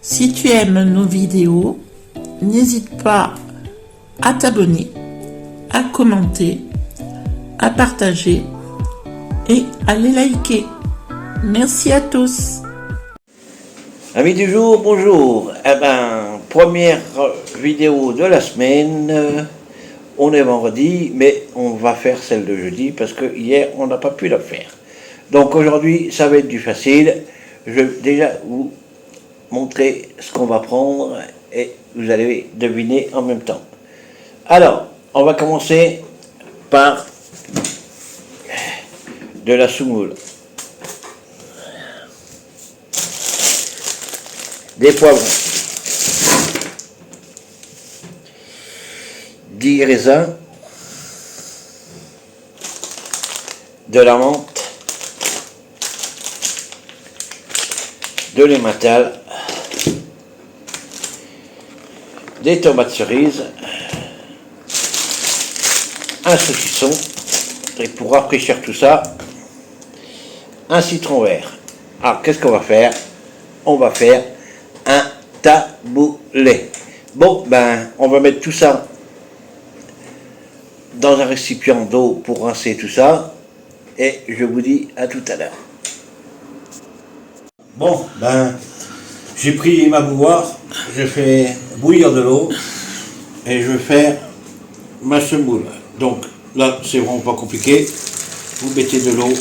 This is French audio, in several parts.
Si tu aimes nos vidéos, n'hésite pas à t'abonner, à commenter, à partager et à les liker. Merci à tous. Amis du jour, bonjour. Première vidéo de la semaine. On est vendredi, mais on va faire celle de jeudi parce que hier on n'a pas pu la faire. Donc aujourd'hui, ça va être du facile. Je vais déjà vous montrer ce qu'on va prendre et vous allez deviner en même temps. Alors, on va commencer par de la semoule. Des poivrons, 10 raisins, de la menthe, de l'emmental, des tomates cerises, un saucisson, et pour rafraîchir tout ça, un citron vert. Alors, qu'est-ce qu'on va faire? On va faire un taboulet. Bon, on va mettre tout ça dans un récipient d'eau pour rincer tout ça. Et je vous dis à tout à l'heure. Bon, j'ai pris ma bouilloire, je fais bouillir de l'eau et je vais faire ma semoule. Donc là, c'est vraiment pas compliqué. Vous mettez de l'eau.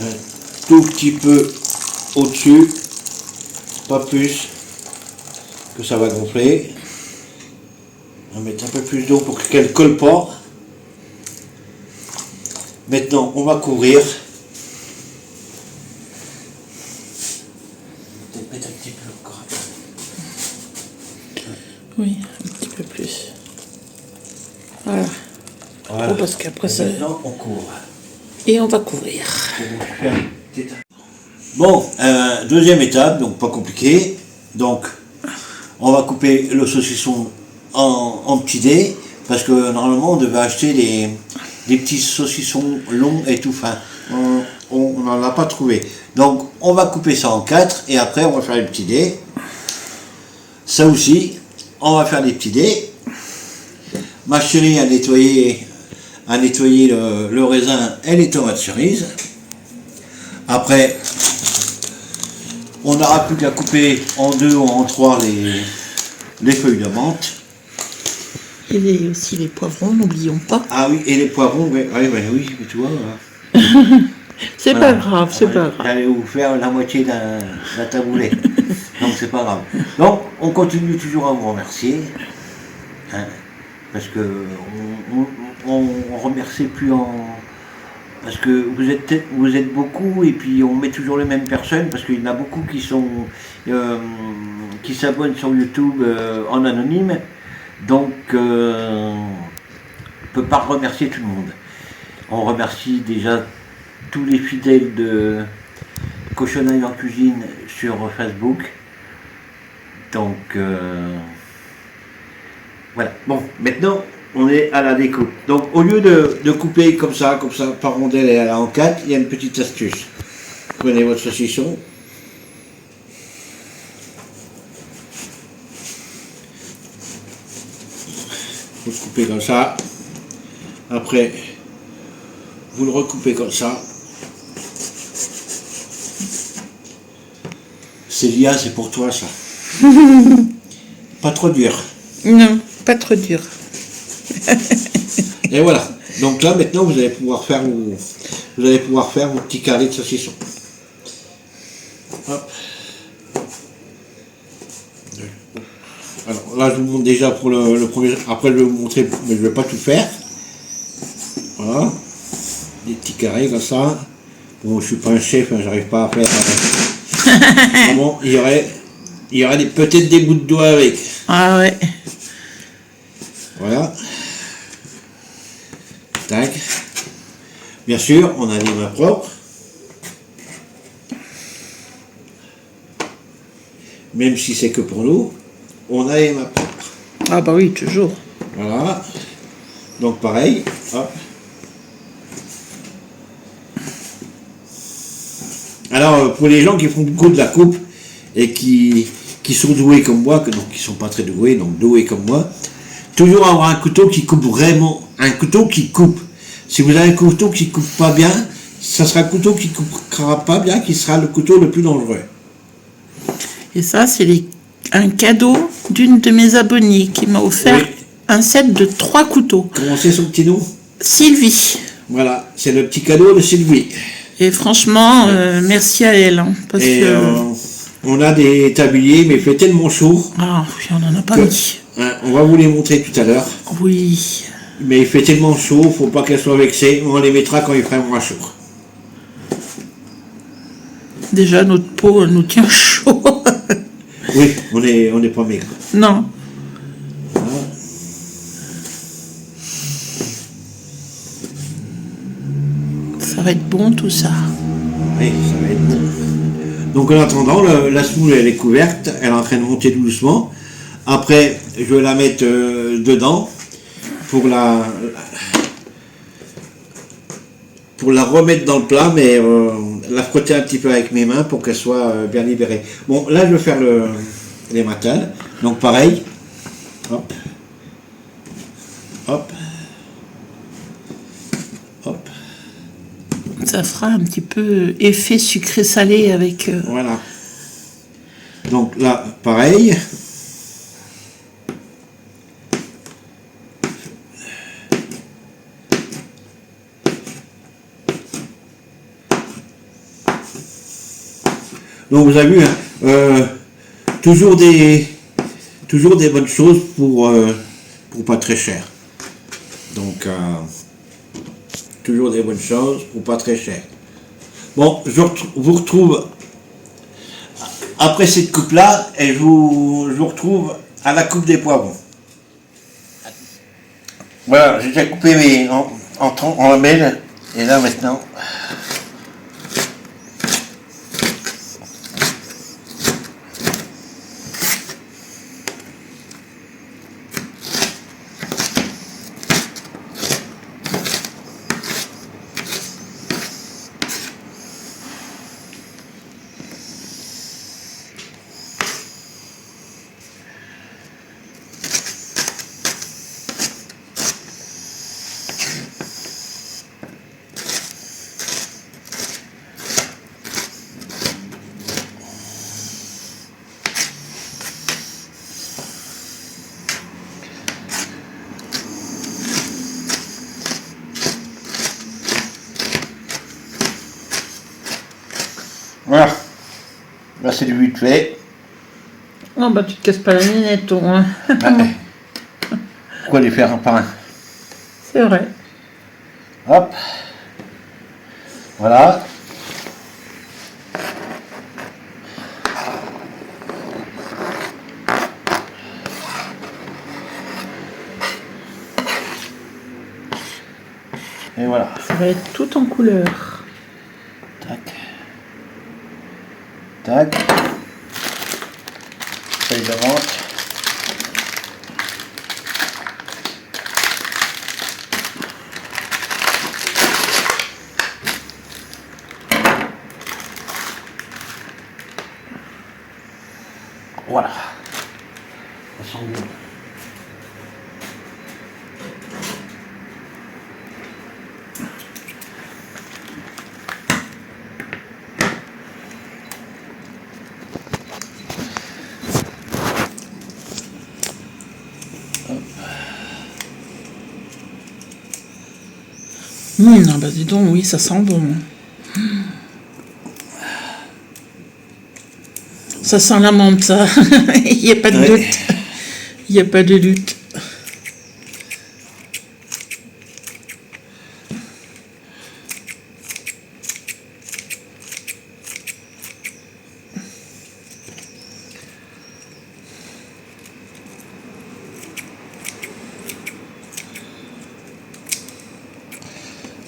Un tout petit peu au-dessus, pas plus, que ça va gonfler. On va mettre un peu plus d'eau pour qu'elle ne colle pas. Maintenant, on va couvrir. Peut-être mettre un petit peu encore. Oui, un petit peu plus. Voilà. Voilà. Oh, parce qu'après ça... Maintenant, on couvre. Et on va couvrir. Bon, deuxième étape, donc pas compliqué. Donc, on va couper le saucisson en petits dés, parce que normalement on devait acheter des petits saucissons longs et tout fins. On n'en a pas trouvé. Donc, on va couper ça en 4 et après on va faire les petits dés. Ça aussi, on va faire des petits dés. Ma chérie a nettoyé le raisin et les tomates cerises. Après, on n'aura plus qu'à couper en 2 ou en 3 les feuilles de menthe. Et aussi les poivrons, n'oublions pas. Ah oui, et les poivrons, oui, tu vois. C'est voilà. pas grave, c'est pas grave. J'allais vous faire la moitié d'un taboulet. Donc c'est pas grave. Donc on continue toujours à vous remercier. Hein, parce que on remercie plus en... Parce que vous êtes beaucoup et puis on met toujours les mêmes personnes parce qu'il y en a beaucoup qui s'abonnent sur YouTube en anonyme. Donc on ne peut pas remercier tout le monde. On remercie déjà tous les fidèles de Cochonaille en cuisine sur Facebook. Donc voilà. Bon, maintenant on est à la découpe. Donc au lieu de couper comme ça, par rondelle et en 4, il y a une petite astuce. Prenez votre saucisson. Vous le coupez comme ça. Après, vous le recoupez comme ça. Célia, c'est pour toi ça. Pas trop dur. Non, pas trop dur. Et voilà. Donc là maintenant vous allez pouvoir faire vos petits carrés de saucisson. Hop. Alors là je vous montre déjà pour le premier. Après je vais vous montrer, mais je ne vais pas tout faire. Voilà. Des petits carrés comme ça. Bon, je suis pas un chef, hein, j'arrive pas à faire. Bon, il y aurait peut-être des bouts de doigts avec. Ah ouais. Voilà. Tac. Bien sûr, on a les mains propres. Même si c'est que pour nous, on a les mains propres. Ah bah oui, toujours. Voilà. Donc pareil, hop. Alors, pour les gens qui font beaucoup de la coupe et qui sont doués comme moi, donc qui sont pas très doués, donc doués comme moi, toujours avoir un couteau qui coupe vraiment, un couteau qui coupe. Si vous avez un couteau qui coupe pas bien, ça sera un couteau qui coupera pas bien, qui sera le couteau le plus dangereux. Et ça, c'est un cadeau d'une de mes abonnées qui m'a offert un set de 3 couteaux. Comment c'est son petit nom? Sylvie. Voilà, c'est le petit cadeau de Sylvie. Et franchement, merci à elle. Hein, parce que... on a des tabliers, mais il fait tellement chaud. Ah oui, on n'en a pas mis. On va vous les montrer tout à l'heure. Oui. Mais il fait tellement chaud, faut pas qu'elles soient vexées. On les mettra quand il fera moins chaud. Déjà, notre peau nous tient chaud. Oui, on est pas maigre. Non. Voilà. Ça va être bon tout ça. Oui, ça va être bon. Donc en attendant, la semoule elle est couverte, elle est en train de monter doucement. Après, je vais la mettre dedans pour la remettre dans le plat, mais la frotter un petit peu avec mes mains pour qu'elle soit bien libérée. Bon, là je vais faire les matales. Donc pareil, hop, hop, hop. Ça fera un petit peu effet sucré-salé avec... Voilà. Donc là, pareil. Donc vous avez vu, hein, toujours des bonnes choses pour pas très cher. Donc toujours des bonnes choses pour pas très cher. Bon, vous retrouve après cette coupe là et je vous retrouve à la coupe des poivrons. Voilà, j'ai déjà coupé mes en lamelles et là maintenant. Voilà, là c'est du vite fait. Oh bah tu te casses pas la nénette, toi. Hein. Ouais. Pourquoi les faire un par un? C'est vrai. Hop. Voilà. Et voilà. Ça va être tout en couleur. Tac. Tac. Feuille de menthe. Voilà. Ça sent bon. Ah bah dis donc, oui, ça sent bon. Ça sent la menthe, ça. Il n'y a pas de doute. Il n'y a pas de doute.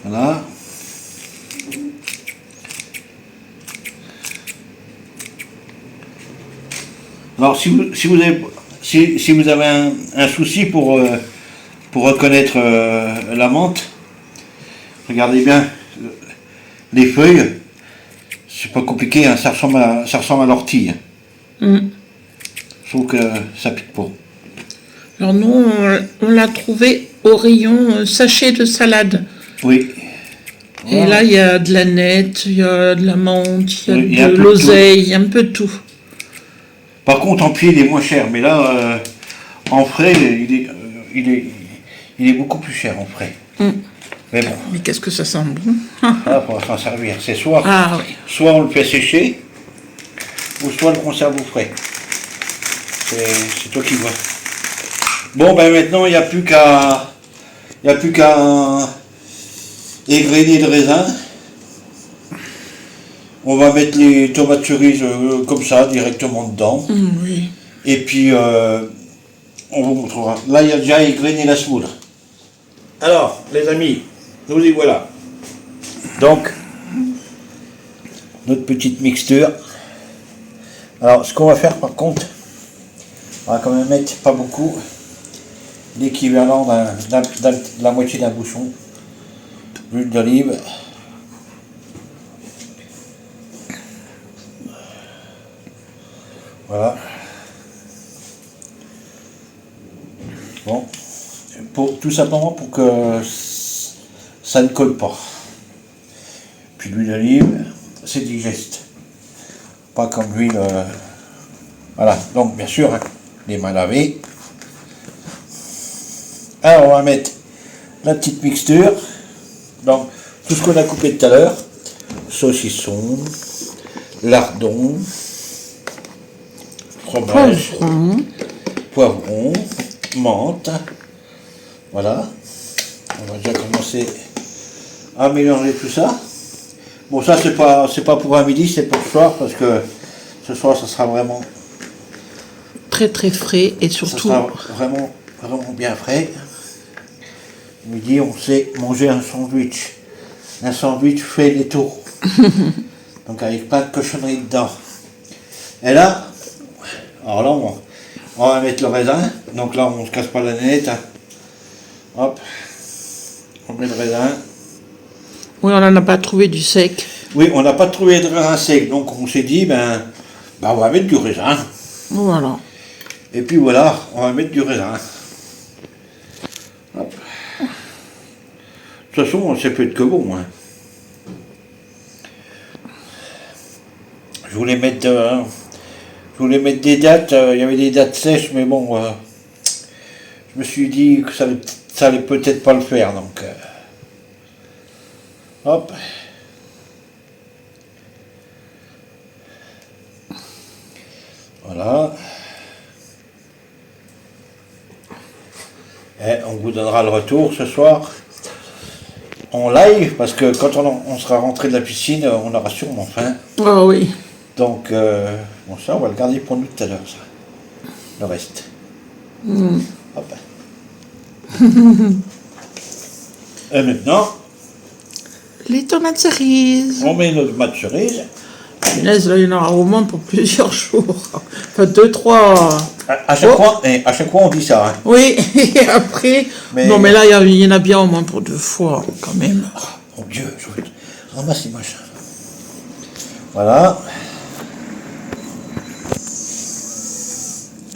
Voilà. Alors si vous avez un souci pour reconnaître la menthe, regardez bien les feuilles c'est pas compliqué, hein, ça ressemble à l'ortie. Sauf que ça pique pas. Alors nous, on l'a trouvé au rayon sachet de salade. Oui. Et là, il y a de la nette, il y a de la menthe, il y un a peu de de l'oseille, il y a un peu de tout. Par contre, en pied, il est moins cher, mais là, en frais, il est beaucoup plus cher en frais. Mais bon, Mais qu'est-ce que ça sent bon. là, pour s'en servir, c'est soit on le fait sécher, ou soit on le conserve au frais. C'est toi qui vois. Bon, ben maintenant, il n'y a plus qu'à égrener le raisin. On va mettre les tomates cerises comme ça, directement dedans. Oui. Et puis, on vous montrera. Là, il y a déjà égrené la semoule. Alors, les amis, nous y voilà. Donc, notre petite mixture. Alors, ce qu'on va faire, par contre, on va quand même mettre, pas beaucoup, l'équivalent de la moitié d'un bouchon d'huile d'olive. Voilà. Bon, tout simplement pour que ça ne colle pas. Puis l'huile d'olive, c'est digeste. Pas comme l'huile. Voilà, donc bien sûr, hein, les mains lavées. Alors on va mettre la petite mixture. Donc tout ce qu'on a coupé tout à l'heure. Saucisson, lardon, fromage, poivron, menthe. Voilà. On va déjà commencer à mélanger tout ça. Bon, ça c'est pas pour un midi, c'est pour ce soir, parce que ce soir ça sera vraiment Très très frais et surtout. ça sera vraiment bien frais. Midi, on sait manger un sandwich. Un sandwich fait les tours. Donc avec plein de cochonneries dedans. Et là, alors là, on va mettre le raisin. Donc là, on ne se casse pas la nette. Hein. Hop, on met le raisin. Oui, on n'en a pas trouvé du sec. Oui, on n'a pas trouvé de raisin sec, donc on s'est dit, on va mettre du raisin. Voilà. Et puis voilà, on va mettre du raisin. Hop. De toute façon, c'est peut être que bon. Hein. Je voulais mettre des dates, il y avait des dates sèches, mais bon, je me suis dit que ça allait peut-être pas le faire, donc hop. Voilà. Et on vous donnera le retour ce soir en live, parce que quand on sera rentré de la piscine, on aura sûrement faim. Ah oui. Donc, bon, ça, on va le garder pour nous tout à l'heure, ça. Le reste. Hop. Et maintenant, Les tomates cerises. on met notre tomates cerises. Punaise, là, il y en aura au moins pour plusieurs jours. Enfin, 2, 3. À chaque fois, on dit ça. Hein. Oui, et après. Non, mais là, il y en a bien au moins pour 2 fois, quand même. Oh, mon Dieu, je vais ramasser les machins. Voilà.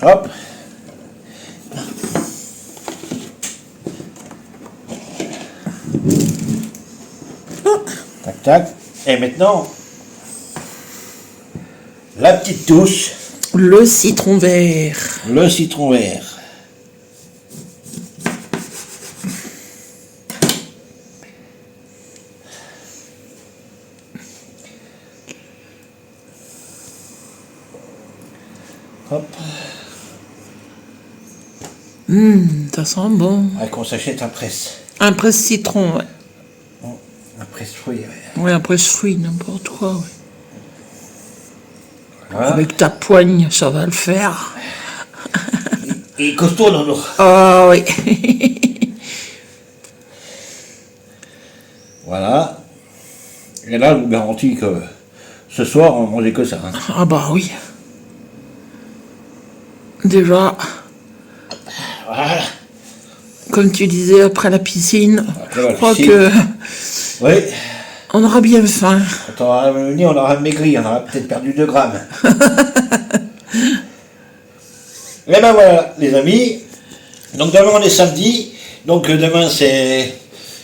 Hop. Tac, tac. Et maintenant, la petite touche. Le citron vert. Le citron vert. Hop. Ça sent bon. Ouais, qu'on s'achète un presse. Un presse citron, ouais. Un presse fruit, ouais. Ouais, un presse fruit, n'importe quoi, ouais. Voilà. Avec ta poigne, ça va le faire. Et costaud, non, non. Ah oui. Voilà. Et là, je vous garantis que ce soir, on mangeait que ça. Hein. Ah bah oui. Déjà, Voilà. comme tu disais, après la piscine, Après la je crois piscine. que Oui. On aura bien faim. Quand on aura revenu, on aura maigri, on aura peut-être perdu 2 grammes. Et ben voilà, les amis. Donc demain on est samedi. Donc demain c'est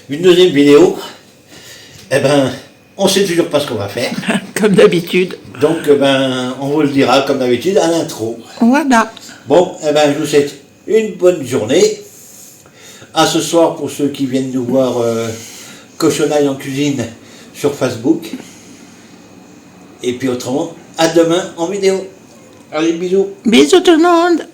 une deuxième vidéo. Eh ben, on sait toujours pas ce qu'on va faire. Comme d'habitude. Donc on vous le dira comme d'habitude à l'intro. Voilà. Bon, eh ben, je vous souhaite une bonne journée. À ce soir pour ceux qui viennent nous voir Cochonaille en cuisine sur Facebook. Et puis autrement, à demain en vidéo. Allez, bisous. Bisous tout le monde.